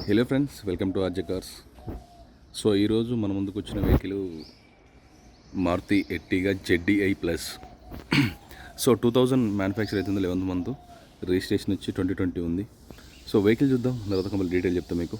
Hello friends, welcome to RJ cars. So ఈరోజు మన ముందుకు వచ్చిన vehicle Maruti Ertiga ZDI plus. So 2000 manufacture అవుతుంది, 11th మంత్, రిజిస్ట్రేషన్ వచ్చి 2020 ఉంది. సో వెహికల్ చూద్దాం, తర్వాత కంప్లీట్ డీటెయిల్ చెప్తాం మీకు.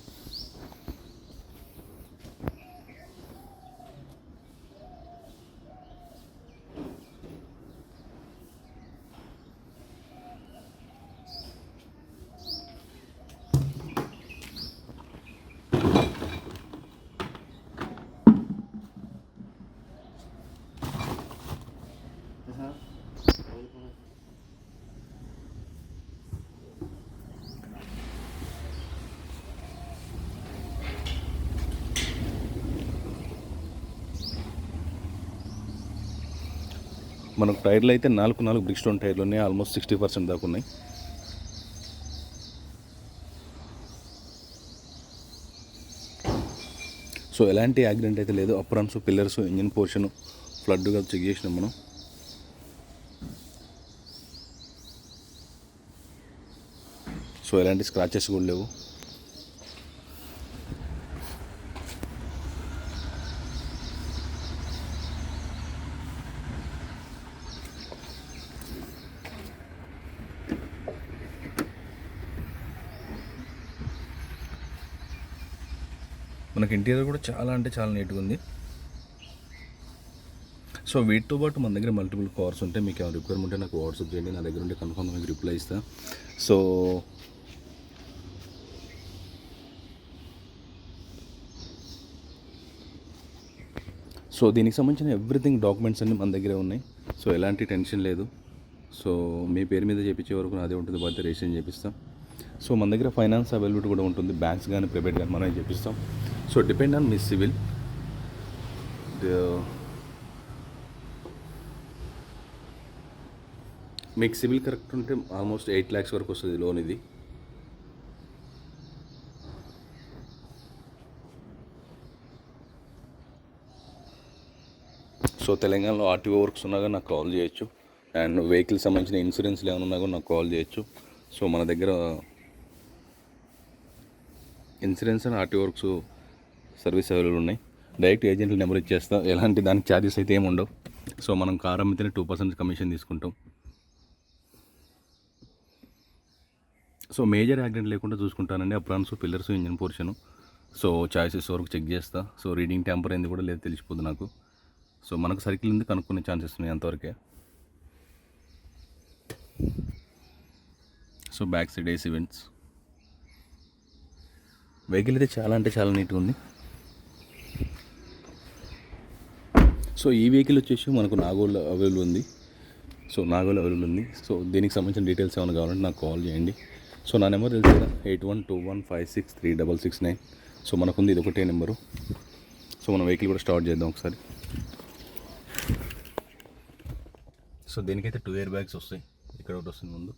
మనకు టైర్లు అయితే 4 బ్రిక్స్టోన్ టైర్లు ఉన్నాయి, ఆల్మోస్ట్ 60% దాకా ఉన్నాయి. సో ఎలాంటి యాక్సిడెంట్ అయితే లేదు. అప్రాన్స్, పిల్లర్స్, ఇంజిన్ పోర్షన్ ఫ్లడ్గా చెక్ చేసినాం మనం. సో ఎలాంటి స్క్రాచెస్ కూడా లేవు. మనకి ఇంటీరియర్ కూడా చాలా నీట్గా ఉంది. సో వీటితో పాటు మన దగ్గర మల్టిపుల్ కార్స్ ఉంటాయి. మీకు ఏమైనా రిక్వైర్మెంట్ ఉంటే నాకు వాట్సాప్ చేయండి, నా దగ్గర ఉంటే కన్ఫర్మ్గా మీకు రిప్లై ఇస్తాను. సో దీనికి సంబంధించిన ఎవ్రీథింగ్ డాక్యుమెంట్స్ అన్నీ మన దగ్గరే ఉన్నాయి. సో ఎలాంటి టెన్షన్ లేదు. సో మీ పేరు మీద చేయించే వరకు అదే ఉంటుంది, బాధ్యత రిజిస్ట్రేషన్ చేపిస్తాం. సో మన దగ్గర ఫైనాన్స్ అవైలబిలిటీ కూడా ఉంటుంది, బ్యాంక్స్ కానీ ప్రైవేట్ కానీ మనం చేపిస్తాం. So depend on me civil. మీకు సివిల్ కరెక్ట్ ఉంటే ఆల్మోస్ట్ 8 lakhs వరకు వస్తుంది లోన్ ఇది. సో తెలంగాణలో ఆర్టీఓ వర్క్స్ ఉన్నా కానీ నాకు కాల్ చేయొచ్చు. అండ్ వెహికల్ సంబంధించిన ఇన్సూరెన్స్లు ఏమైనా ఉన్నా కూడా నాకు కాల్ చేయొచ్చు. సో మన దగ్గర insurance and RTO works service available ఉన్నాయి. డైరెక్ట్ ఏజెంట్ల నెంబర్ ఇచ్చేస్తా, ఎలాంటి దానికి ఛార్జెస్ అయితే ఏమి ఉండవు. సో మనం కార్ అమ్మితేనే 2% కమిషన్ తీసుకుంటాం. సో మేజర్ యాక్సిడెంట్ లేకుండా చూసుకుంటానండి. Aprons, pillars, engine portion. So choices వరకు చెక్ చేస్తా. సో రీడింగ్ ట్యాంపర్ అయింది కూడా లేదు తెలిసిపోద్ది నాకు. సో మనకు సర్కిల్ ఉంది, కనుక్కునే ఛాన్సెస్ ఉన్నాయి అంతవరకే. So back side AC vents. Vehicle అయితే చాలా నీట్గా ఉంది. సో ఈ వెహికల్ వచ్చేసి మనకు నాగోల్ అవైలబుల్ ఉంది. సో దీనికి సంబంధించిన డీటెయిల్స్ ఏమైనా కావాలంటే నాకు కాల్ చేయండి. సో నా నెంబర్ తెలుసు కదా, 8121563669. సో మనకుంది ఇది ఒకటే నెంబరు. సో మన వెహికల్ కూడా స్టార్ట్ చేద్దాం ఒకసారి. సో దీనికైతే 2 air bags వస్తాయి. ఇక్కడ ఒకటి వస్తుంది ముందు,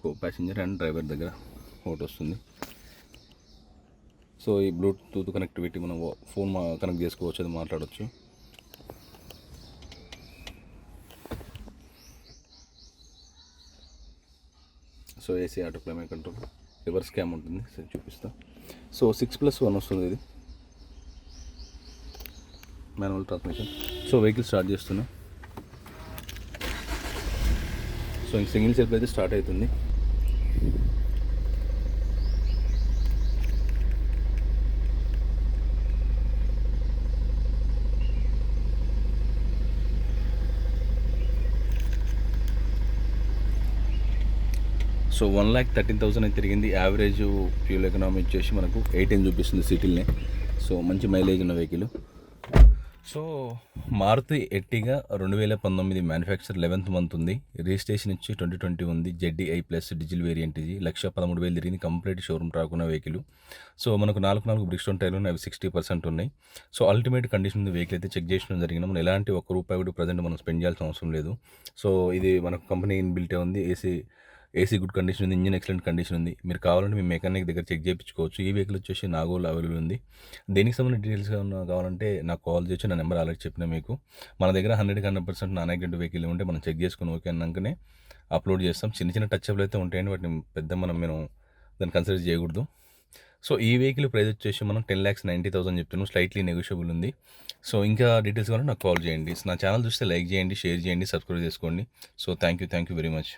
కో ప్యాసింజర్ అండ్ డ్రైవర్ దగ్గర ఒకటి వస్తుంది. సో ఈ బ్లూటూత్ కనెక్టివిటీ మనం ఫోన్ కనెక్ట్ చేసుకోవచ్చు, అది మాట్లాడవచ్చు. So AC auto climate control, reverse cam ఉంటుంది, సరే చూపిస్తా. సో 6+1 వస్తుంది ఇది, manual transmission. So vehicle start చేస్తున్నా. సో ఇంక సింగిల్ సెల్ఫ్ అయితే స్టార్ట్ అవుతుంది. సో 1,13,000 అయితే తిరిగింది. యావరేజ్ ఫ్యూల్ ఎకనామీ వచ్చేసి మనకు 18 చూపిస్తుంది సిటీలనే. సో మంచి మైలేజ్ ఉన్న vehicle. So Maruti Ertiga 2019 manufacture, 11th month ఉంది, రిజిస్ట్రేషన్ వచ్చి 2020 ఉంది. ZDI ప్లస్ డీజిల్ వేరియంట్ ఇది. 1,13,000 తిరిగింది, కంప్లీట్ షోరూమ్ రాకున్న వెహికల్. సో మనకు 4 బ్రిక్స్టోన్ టైర్లు ఉన్నాయి, అవి 60% ఉన్నాయి. సో అల్టిమేట్ కండిషన్ ఉంది వెహికల్ అయితే. చెక్ చేసిన జరిగిన మనం ఎలాంటి ₹1 కూడా ప్రజెంట్ మనం స్పెండ్ చేయాల్సిన అవసరం లేదు. సో ఇది మనకు కంపెనీ ఇన్బిల్టే ఉంది. ఏసీ గుడ్ కండిషన్ ఉంది, ఇంజిన్ ఎక్సలెంట్ కండిషన్ ఉంది. మీరు కావాలంటే మీ మెకానిక్ దగ్గర చెక్ చేయించుకోవచ్చు. ఈ వెహికల్ వచ్చేసి నాగోల్ అవైలబుల్ ఉంది. దీనికి సంబంధించిన డీటెయిల్స్ కావాలంటే నాకు కాల్ చేయొచ్చు. నా నెంబర్ ఆల్రెడీ చెప్పిన మీకు. మన దగ్గర 100% నాన్ యాక్సిడెంట్ వెహికల్ ఉంటే మనం చెక్ చేసుకుని ఓకే అన్నాకనే అప్లోడ్ చేస్తాం. చిన్న టచ్అప్లు అయితే ఉంటాయండి, వాటిని పెద్ద మనం దాన్ని కన్సిడర్ చేయకూడదు. సో ఈ వెహికల్ ప్రైస్ వచ్చేసి మనం 10,90,000 చెప్తున్నాం. స్లైట్లీ నెగోషియబుల్ ఉంది. సో ఇంకా డీటెయిల్స్ కావాలంటే నాకు కాల్ చేయండి. నా ఛానల్ చూస్తే లైక్ చేయండి, షేర్ చేయండి, సబ్స్క్రైబ్ చేసుకోండి. So thank you very much.